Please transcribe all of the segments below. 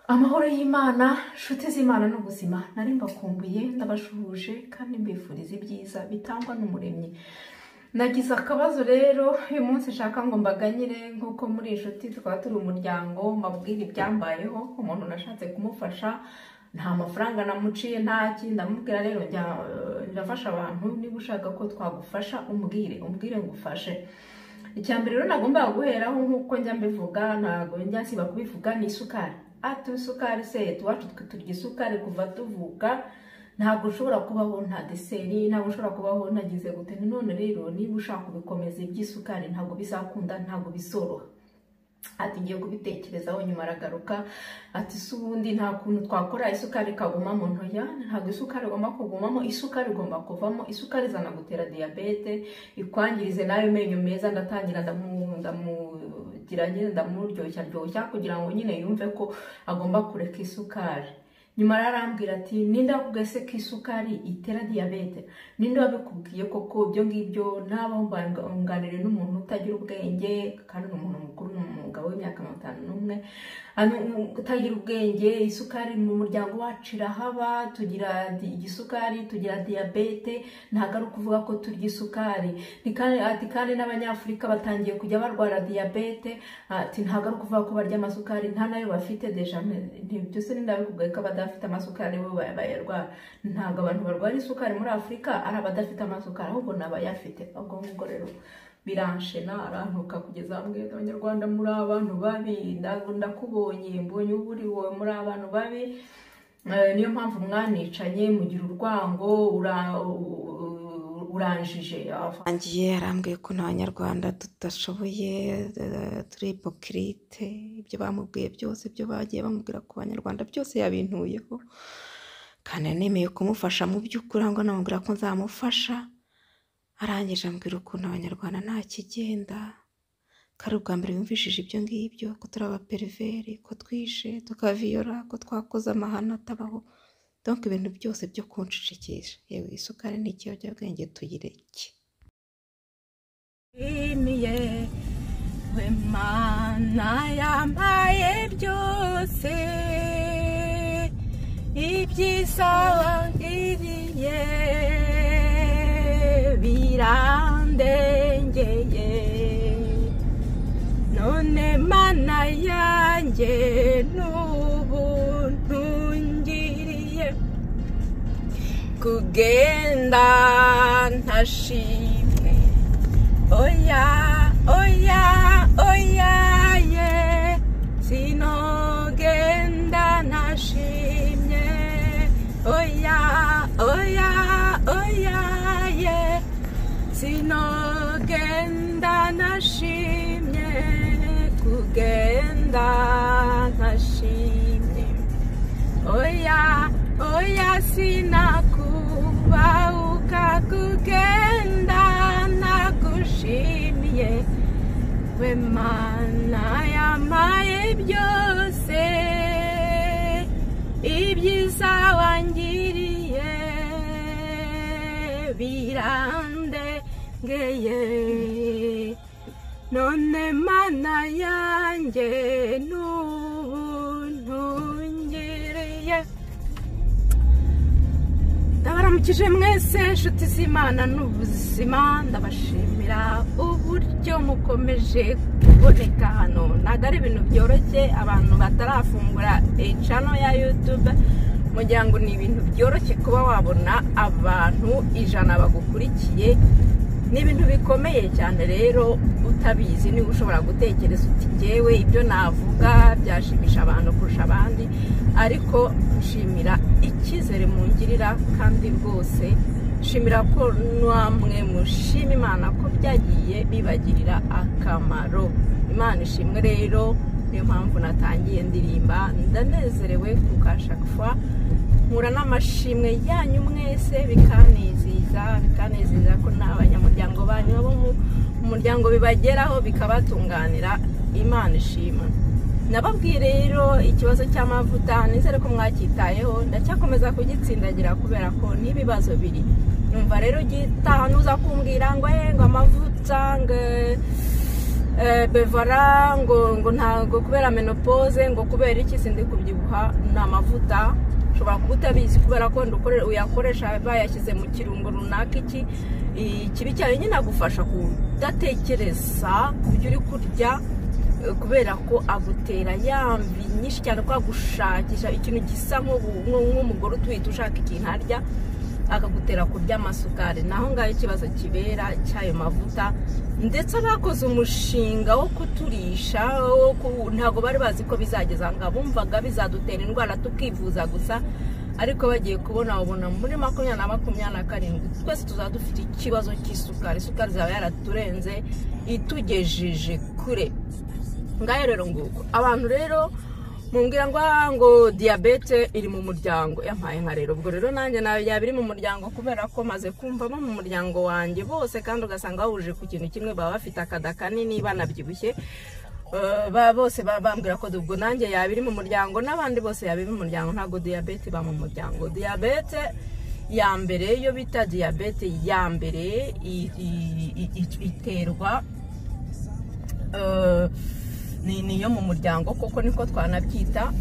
Amahoro y'Imana, nshuti z'Imana n'ubuzima, nari mbakumbuye ndabashuhuje kandi mbifuriza ibyiza bitangwa n'Umuremyi. Nagize akabazo rero uyu munsi nshaka ngo mbaganyire nk'uko muri inshuti twaba turi umuryango, mbabwire ibyambayeho. Umuntu nashatse kumufasha nta mafaranga namuciye ntaki, ndamubwira rero ndafasha abantu, niba ushaka ko twagufasha umbwire ngufashe. Icyambere rero nagomba guheraho nk'uko njya mbivuga, ntago njya siba kubivuga, ni isukari. Ati isukari se tuwacu turya isukari kuva tuvuka, ntabwo ushobora kubaho nta deseri, ntabwo ushobora kubaho nagize gute. None rero niba ushaka kubikomeza iby'isukari ntabwo bizakunda, ntabwo bisoroha. Ati ngiye kubitekerezaho nyuma aragaruka ati se ubundi nta kuntu twakora isukari ikaguma mu ntoya. Ntabwo isukari igomba kugumamo, isukari igomba kuvamo. Isukari izana gutera diabete, ikwangirize nayo menyo meza. Ndatangira ndamuryoshya kugira ngo nyine yumve ko agomba kureka isukari. Nyuma arambwira ati ninda kugese ko isukari itera diabete, ninde wabikubwiye koko ibyo ngibyo? Naba mbanganire n'umuntu utagira ubwenge, kandi umuntu mukuru n'umugabo w'imyaka 51 utagira ubwenge. Isukari mu muryango wacu irahaba, tugira igisukari, tugira diabete, ntago ari kuvuga ko turya isukari. Kandi n'abanyafurika batangiye kujya barwara diabete, ati ntago ari kuvuga ko barya amasukari, nta nayo bafite deja. Byose ndabikubwiye ko abadafite amasukari bo bayarwara. Ntago abantu barwara isukari muri Afrika ari abadafite amasukari, ahubwo n'abayafite. Ubwo rero biranshena arantuka kugeza mbwe Abanyarwanda muri abantu babi, ndakubonye mbonye uburi wowe muri abantu babi. Niyo mpamvu mwanicanye mugira urwango, uranjije. Afangiye arambwiye ko n'Abanyarwanda tudashoboye, turi hypocrite. Ibyo bamubwiye byose, ibyo bagiye bamubwira ku Banyarwanda byose yabintuyeho, kandi nemeye kumufasha mu by'ukuri, ngo namubwira ko nzamufasha. Arangije ambwira ukuntu Abanyarwanda nta kigenda, kari ubwa mbere yumvishije ibyo ngibyo, ko turi abaperiveri, ko twishe, tukaviyora, ko twakoze amahano atabaho. Donc ibintu byose byo kunshishikisha. Yewe isukari ni ikiyobyabwenge, tuyireke. Imiye we Mana yampaye byose, ibyiza wangiriye birandengeye. None Mana yanjye n'ubuntu ngiriye, kugenda ntashimwe. Oya oya oya ye, sinogenda ntashimye. Oya oya oya ye, sinogenda ntashimye. Kugenda ntashimye. Oya oya sinakubahuka, kugenda nagushimiye. We Mana yampaye byose, ibyiza wangiriye birandengeye. None Mana yanjye n'ubuntu ngiriye. Ndabaramukije mwese nshuti z'Imana n'ubuzima, ndabashimira uburyo mukomeje kuboneka hano. Ntago ari ibintu byoroshye abantu batarafungura channel ya YouTube, mugira ngo ni ibintu byoroshye kuba wabona abantu 100 bagukurikiye. Ni ibintu bikomeye cyane rero, utabizi niba ushobora gutekereza uti ngewe ibyo navuga byashimisha abantu kurusha abandi. Ariko nshimira icyizere mungirira, kandi rwose nshimira ko namwe mushima Imana ko byagiye bibagirira akamaro. Imana ishimwe rero. Niyo mpamvu natangiye ndirimba, ndanezerewe kukashakwa, nkura n'amashimwe yanyu mwese, bikanezeza ko n'abanyamuryango banyu bo mu muryango bibageraho bikabatunganira. Imana ishima. Nababwiye rero ikibazo cy'amavuta, nizere ko mwacyitayeho, ndacyakomeza kugitsindagira kubera ko n'ibibazo biri. Numva rero gitaha nuza kumbwira ngo amavuta bevara ngo ntago kubera menopause ngo kubera iki sindi kubyibuha n'amavuta ushobora kuba utabizi kubera ko uyakoresha bayashyize mu kirungo runaka ikibi cyane nyine agufasha kudatekereza ku byo uri kurya kubera ko agutera yambi nyinshi cyane kwa gushakisha ikintu gisa nk'umugore utwite ushaka ikintu arya akagutera kurya amasukari naho ngaho ikibazo kibera cy'ayo mavuta ndetse abakoze umushinga wo kuturisha ntago bari bazi ko bizageza ngo bumvaga bizadutera indwara tukivuza gusa ariko bagiye kubona muri 2027 twese tuzadufite ikibazo cy'isukari isukari zaba yaraturenze itugejeje kure ngayo rero nguko abantu rero mumbwira ngo diabete iri mu muryango yampaye nka rero ubwo rero nanjye yabiri mu muryango kubera ko maze kumva bo mu muryango wanjye bose kandi ugasanga bahuje ku kintu kimwe baba bafite akada kanini banabyibushye bose bambwira ko ubwo nanjye yabiri mu muryango n'abandi bose yabiri mu muryango ntago diabete ba mu muryango diabete ya mbere yo bita diabete ya mbere iterwa niyo mu muryango koko niko twanabyita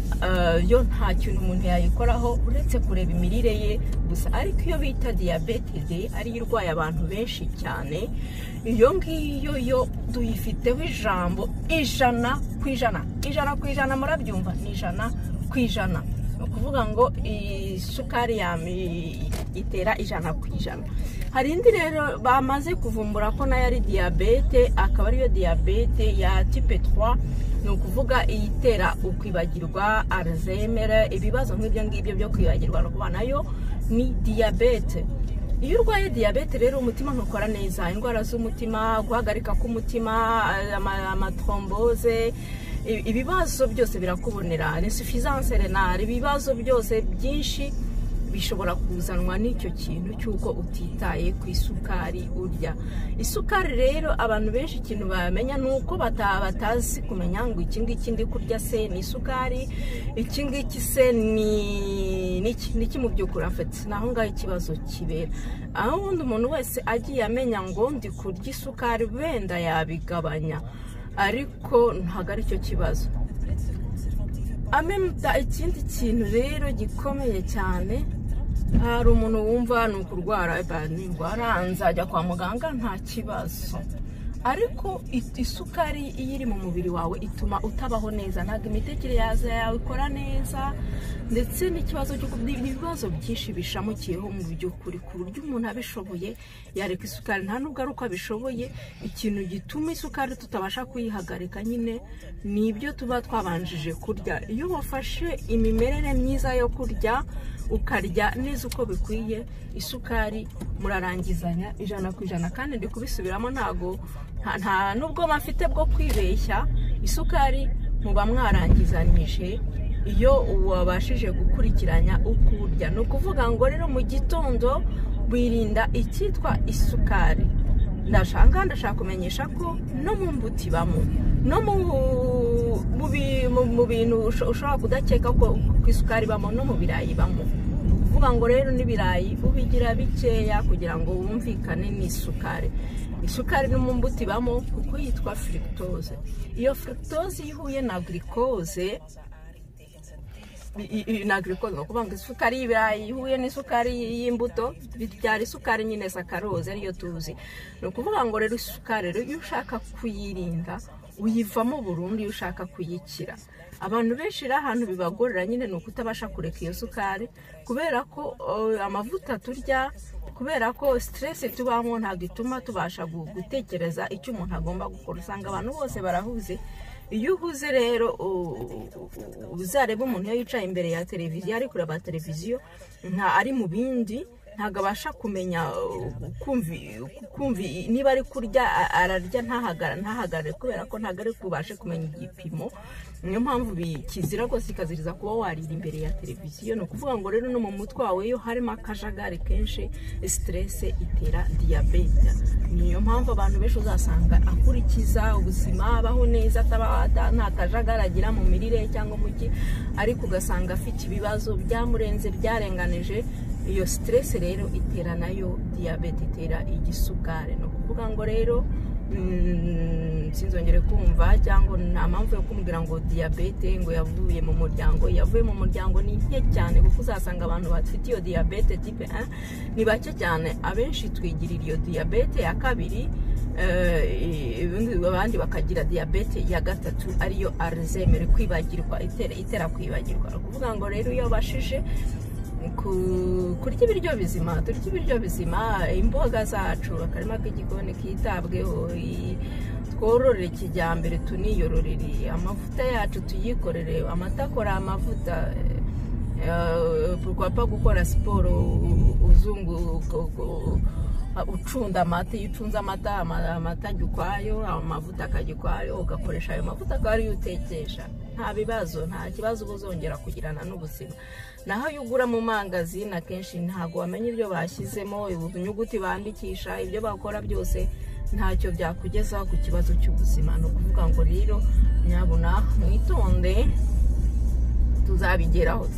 yo nta kintu umuntu yayikoraho uretse kureba imirire ye gusa ariko iyo bita diabete ari irwaye abantu benshi cyane iyo ngiyo yo duyifiteho ijambo 100% murabyumva ni 100%. Ukuvuga ngo isukari itera 100%. Hari indi rero bamaze kuvumbura ko nayo ari diabete akaba ariyo diabete ya type 3 ni ukuvuga itera ukwibagirwa Alzheimer ibibazo nk'ibyo ngibyo byo kwibagirwa no kuba nayo ni diabete. Iyo urwaye diabete rero umutima ntukora neza indwara z'umutima guhagarika k'umutima amatrombose ibibazo byose birakubonera insuffisance rénale ibibazo byose byinshi bishobora kuzanwa n'icyo kintu cyuko utitaye ku isukari urya. Isukari rero abantu benshi ikintu bamenya nuko batazi kumenya ngo iki ngiki ndi kurya se ni isukari iki ngiki se ni mu byukuri afite naho ngaho ikibazo kibera aho undi umuntu wese agiye amenya ngo ndi kurya isukari wenda yabigabanya ariko ntago ari cyo kibazo. Ikindi kintu rero gikomeye cyane hari umuntu wumva ni ukurwara indwara nzajya kwa muganga nta kibazo ariko isukari iyo iri mu mubiri wawe ituma utabaho neza ntabwo imitekerereze yawe ikora neza ndetse n'ikibazo ibibazo byinshi bishamukiyeho mu by'ukuri ku buryo umuntu abishoboye yareka isukari nta nubwo ari uko abishoboye ikintu gituma isukari tutabasha kuyihagarika nyine ni ibyo tuba twabanjije kurya. Iyo wafashe imimerere myiza yo kurya ukarya neza uko bikwiye isukari murarangizanya 100% kandi ndi kubisubiramo nta nubwo bafite bwo kwibeshya isukari muba mwarangizanije iyo wabashije gukurikiranya ukurya. No kuvuga ngo rero mu gitondo wirinda icyitwa isukari. Ndashaka kumenyesha ko no mu mbuto ibamo no mu bintu ushobora kudakeka ko isukari ibamo no mu birayi ibamo. Kuvuga ngo rero n'ibirayi ubigira bikeya kugira ngo wumvikane n'isukari. Isukari no mu mbuto ibamo kuko yitwa fructose. Iyo fructose ihuye na glucose no kuvuga ngo isukari y'ibirayi ihuye n'isukari y'imbuto bibyara isukari nyine sakarose ariyo tuzi. No kuvuga ngo rero isukari rero iyo ushaka kuyirinda uyivamo burundu iyo ushaka kuyikira. Abantu benshi ahantu bibagorera nyine no kutabasha kureka iyo sukari kubera ko amavuta turya kubera ko stress tubamo ntabwo ituma tubasha gutekereza icyo umuntu agomba gukora. Usanga abantu bose barahuze. Iyo uhuze rero uzareba umuntu iyo yicaye imbere ya televiziyo ari kureba televiziyo nta ari mu bindi ntago abasha kumenya kumva niba ari kurya ararya ntahagarare kubera ko ntago ari kubashe kumenya igipimo. Niyo mpamvu bikizira rwose ikaziriza kuba warira imbere ya televiziyo. No kuvuga ngo rero no mu mutwe wawe yo harimo akajagari kenshi stress itera diabete. Niyo mpamvu abantu benshi uzasanga akurikiza ubuzima abaho neza nta kajagari agira mu mirire cyangwa muki ariko ugasanga afite ibibazo byamurenze byarenganije. Iyo stress rero itera nayo diabete itera igisukari. No kuvuga ngo rero sinzongere kumva cyangwa nta mpamvu yo kumubwira ngo diyabete ngo yavuye mu muryango ni nke cyane, kuko uzasanga abantu bafite iyo diyabete type 1 ni bake cyane. Abenshi twigirira iyo diyabete ya kabiri, abandi bakagira diyabete ya gatatu ariyo Alzheimer, kwibagirwa, itera kwibagirwa. Kuvuga ngo rero iyo bashije kurya ibiryo bizima, turya ibiryo bizima, imboga zacu, akarima k'igikoni kitabweho, twororere kijyambere, tuniyororere, amavuta yacu tuyikorere, amata akora amavuta, pourquoi gukora siporo, uzungu ucunda amata, iyo ucunze amata ajya ukwayo, amavuta akajya ukwayo, ugakoresha ayo mavuta akaba ariyo utekesha, nta bibazo, nta kibazo uzongera kugirana n'ubuzima. Naho iyo ugura mu mangazini akenshi ntabwo wamenya ibyo bashyizemo, inyuguti bandikisha, ibyo bakora byose ntacyo byakugezaho ku kibazo cy'ubuzima. Ni ukuvuga ngo rero nyabuna mwitonde, tuzabigeraho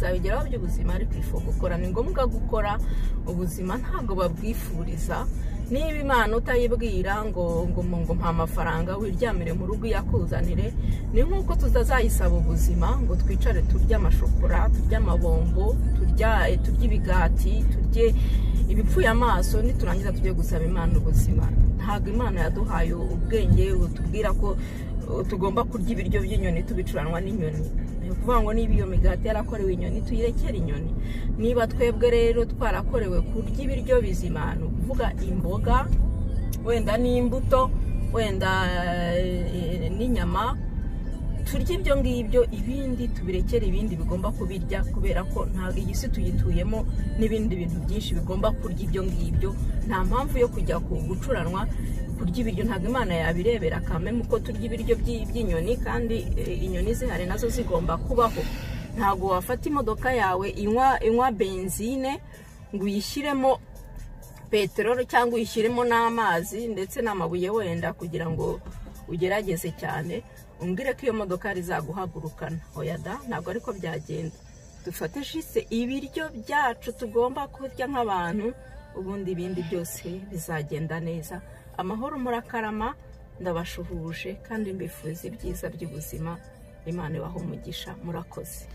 by'ubuzima, ariko ifu gukora, ni ngombwa gukora. Ubuzima ntabwo babwifuriza. Niba Imana utayibwira ngo mpa amafaranga wiryamire mu rugo yakuzanire, ni nk'uko tutazayisaba ubuzima ngo twicare turye amashokora, turye amabombo, turye ibigati, turye ibipfuye amaso, niturangiza tujye gusaba Imana ubuzima. Ntabwo Imana yaduhaye ubwenge butubwira ko tugomba kurya ibiryo by'inyoni tubicuranwa n'inyoni. Ni ukuvuga ngo niba iyo migati yarakorewe inyoni, tuyirekere inyoni. Niba twebwe rero twarakorewe kurya ibiryo bizima, ni ukuvuga imboga, wenda n'imbuto, wenda n'inyama, turya ibyo ngibyo, ibindi tubirekere ibindi bigomba kubirya, kubera ko ntabwo iyi si tuyituyemo n'ibindi bintu byinshi bigomba kurya ibyo ngibyo. Nta mpamvu yo kujya gucuranwa kurya ibiryo, ntabwo Imana yabirebera kameme uko turya ibiryo by'inyoni, kandi inyoni zihari nazo zigomba kubaho. Ntabwo wafata imodoka yawe inywa benzine ngo uyishyiremo peteroli cyangwa uyishyiremo n'amazi ndetse n'amabuye wenda kugira ngo ugerageze cyane, umbwire ko iyo modoka rizaguhagurukana. Oya da, ntabwo ariko byagenda. Dufate jise ibiryo byacu tugomba kurya nk'abantu, ubundi ibindi byose bizagenda neza. Amahoro murakarama, ndabashuhuje kandi mbifuza ibyiza by'ubuzima. Imana ibahe umugisha, murakoze.